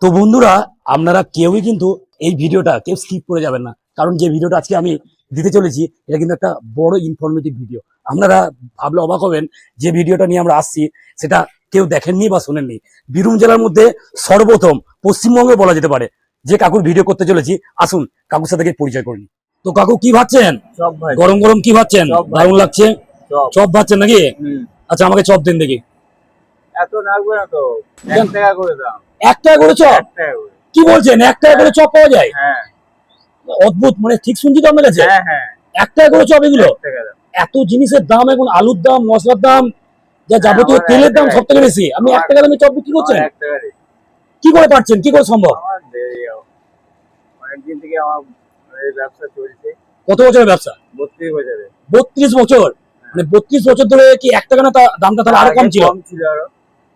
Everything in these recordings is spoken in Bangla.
তো বন্ধুরা, আপনারা কেউই কিন্তু এই ভিডিওটা কেউ স্কিপ করে যাবেন না, কারণ যে ভিডিওটা আজকে আমি দিতে চলেছি এটা কিন্তু একটা বড় ইনফরমেটিভ ভিডিও। আপনারা ভাবলে অবাক হবেন যে ভিডিওটা নিয়ে আমরা আসছি সেটা কেউ দেখেননি বা শোনেননি। বীরভূম জেলার মধ্যে সর্বপ্রথম পশ্চিমবঙ্গে বলা যেতে পারে যে কাকুর ভিডিও করতে চলেছি। আসুন কাকুর সাথে পরিচয় করিনি। তো কাকু কি ভাবছেন? গরম গরম কি ভাবছেন? দারুণ লাগছে। চপ ভাবছেন নাকি? আচ্ছা, আমাকে চপ দেন দেখি। এত লাগবে না তো, 1 টাকা করে দাম। 1 টাকা করে চপ? 1 টাকা করে। কি বলছেন? 1 টাকা করে চপ পাওয়া যায়? হ্যাঁ অদ্ভুত, মানে ঠিক শুনছি তো আপনার কাছে? হ্যাঁ হ্যাঁ, 1 টাকা করে চপ এগুলো? 1 টাকা দাম। এত জিনিসের দাম, এখন আলুর দাম, মশলার দাম, যা যাবতীয় আমার তেলের 1 দাম টাকা। সব থেকে বেশি, আপনি 1 টাকা দামে চপ বিক্রি করছেন? 1 টাকা রে। কি করে পারছেন? কি করে সম্ভব? আমার অনেকদিন থেকে আমার এই ব্যবসা চলছে। কত বছরের ব্যবসা? 32 বছরে। 32 বছর? মানে 32 বছর ধরে কি 1 টাকা না? দামটা তাহলে আরো কম ছিল? কম ছিল আরো।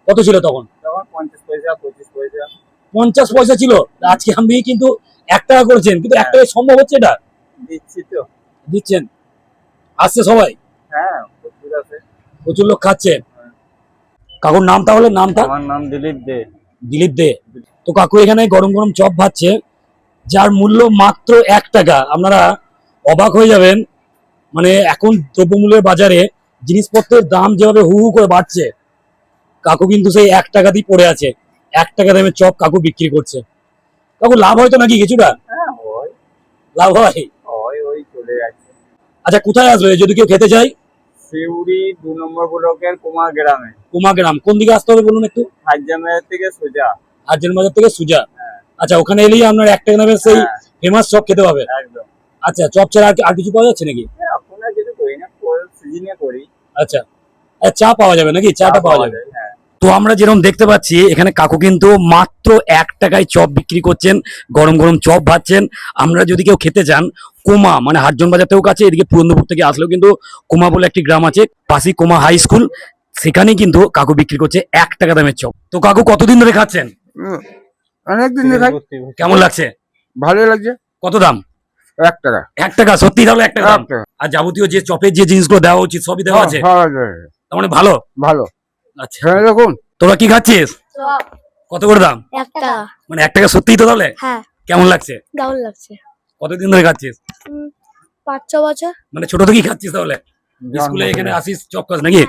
কত ছিল তখন? তখন 50 পয়সা 25 পয়সা। 50 পয়সা ছিল। আজকে আমি কিন্তু 1 টাকা করেছেন, কিন্তু 1 টাকায় সম্ভব হচ্ছে এটা? দিচ্ছি তো। দিচ্ছেন? আসছে সবাই? হ্যাঁ, প্রচুর আছে। প্রচুর লোক খাচ্ছে। কাকুর নাম তাহলে? নামটা? আমার নাম দিলীপ দে। দিলীপ দে। তো কাকু এখানে গরম গরম চপ ভাজছে, যার মূল্য মাত্র 1 টাকা। আপনারা অবাক হয়ে যাবেন, মানে এখন দ্রব্যমূল্যের বাজারে জিনিসপত্রের দাম যেভাবে হু হু করে বাড়ছে, কাকু কিন্তু সেই 1 টাকা দিয়ে পড়ে আছে। 1 টাকা দামে চপ কাকু বিক্রি করছে। কাকু লাভ হয়তো নাকি কিছুটা? হ্যাঁ হয়। লাভ হয়? হয়, ওই চলে যাচ্ছে। আচ্ছা, কোথায় আসবে যদি কেউ খেতে চায়? শিউড়ি 2 নম্বর ব্লকের কুমার গ্রামে। কুমা গ্রাম কোন দিকে আসতে হবে বলুন একটু? হাজামের থেকে সোজা। আর্জেন্ট বাজার থেকে সুজা। হ্যাঁ আচ্ছা, ওখানে এলেই আপনার 1 টাকা দামের সেই হ্যাঁ, ফেমাস চপ খেতে হবে। একদম। আচ্ছা, চপ ছাড়া আর কিছু পাওয়া যাচ্ছে নাকি? এখন আর কিছু করি না, সিজনে করি। আচ্ছা, আর চা পাওয়া যাবে নাকি? চাটা পাওয়া যাবে? হ্যাঁ। তো আমরা যেরকম দেখতে পাচ্ছি এখানে কাকু কিন্তু মাত্র 1 টাকায় চপ বিক্রি করছেন, গরম গরম চপ ভাজছেন। আমরা যদি কেউ খেতে চান, কোমা মানে হাটজন বাজার থেকেও কাছে, এদিকে পুরন্দরপুর থেকে আসলেও কিন্তু কোমা বলে একটি গ্রাম আছে, পাশেই কোমা হাই স্কুল, সেখানেই কিন্তু কাকু বিক্রি করছে 1 টাকা দামের চপ। তো কাকু কতদিন ধরে খাচ্ছেন? অনেকদিন দেখাই। কেমন লাগছে? ভালো লাগছে। কত দাম? 1 টাকা। 1 টাকা? সত্যি? তাহলে 1 টাকা দাম? 1 টাকা। আর যাবতীয় যে চপের যে জিনিসগুলো দেওয়া উচিত সবই দেওয়া আছে? তার মানে ভালো? ভালো। আচ্ছা, হ্যাঁ, দেখুন। তোরা কি খাচ্ছিস? চপ কত করে দাম? 1 টাকা। মানে 1 টাকা সত্যিই তো তাহলে? হ্যাঁ, কেমন লাগছে? দারুণ লাগছে। কতদিন ধরে খাচ্ছিস? 5-6 বছর। মানে ছোট থেকেই খাচ্ছিস তাহলে? স্কুলে এখানে আসিস চপ খাস নাকি?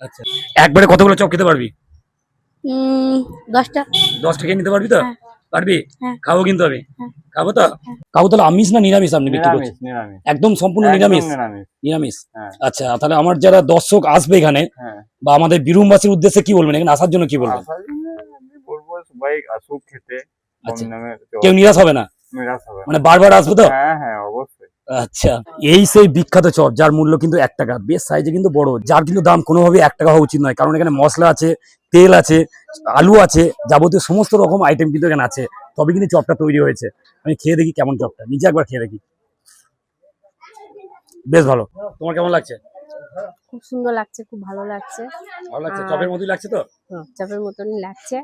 আচ্ছা, একবারে কতগুলো চপ খেতে পারবি? 10টা। 10 টাকা নিতে পারবি তো? হ্যাঁ। পারবি? হ্যাঁ। খাবো কিন্তু আমি। হ্যাঁ। খাবো তো? খাবো। তাহলে আমিষ না নিরামিষ আপনি বিক্রি নিরামিষ করছেন? নিরামিষ। একদম সম্পূর্ণ একদম নিরামিষ? নিরামিষ। নিরামিষ। হ্যাঁ আচ্ছা, তাহলে আমার যারা দর্শক আসবে এখানে হ্যাঁ। বা আমাদের বীরভূমবাসীর উদ্দেশ্যে কি বলবেন, এখানে আসার জন্য কি বলবেন? আসার জন্য আমি বলবো সবাই আসুক খেতে। কম আচ্ছা, দামে চপ। কেউ নিরাশ হবে না? নিরাশ হবে না। মানে বারবার আসবে তো? হ্যাঁ হ্যাঁ, অবশ্যই। আচ্ছা, এই সেই বিখ্যাত চপ যার মূল্য কিন্তু 1 টাকা, বেশ সাইজে কিন্তু বড়, যার কিন্তু দাম কোনোভাবেই 1 টাকা হওয়া উচিত নয়, কারণ এখানে মশলা আছে, তেল আছে, আলু আছে, যাবতীয় সমস্ত রকম আইটেম কিন্তু এখানে আছে, তবে কিন্তু চপটা তৈরি হয়েছে। আমি খেয়ে দেখি কেমন চপটা, নিজে একবার খেয়ে দেখি। বেশ ভালো। তোমার কেমন লাগছে? খুব সুন্দর লাগছে, খুব ভালো লাগছে। ভালো লাগছে? চপের মতোই লাগছে তো? চপের মতনই লাগছে।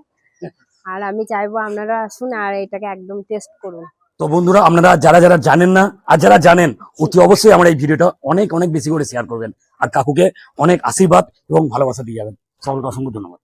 আর আমি চাইবো আপনারা আসুন আর এটাকে একদম টেস্ট করুন। তো বন্ধুরা, আপনারা যারা যারা জানেন না আর যারা জানেন অতি অবশ্যই আমার এই ভিডিওটা অনেক অনেক বেশি করে শেয়ার করবেন, আর কাকুকে অনেক আশীর্বাদ এবং ভালোবাসা দিয়ে যাবেন। সকলকে অসংখ্য ধন্যবাদ।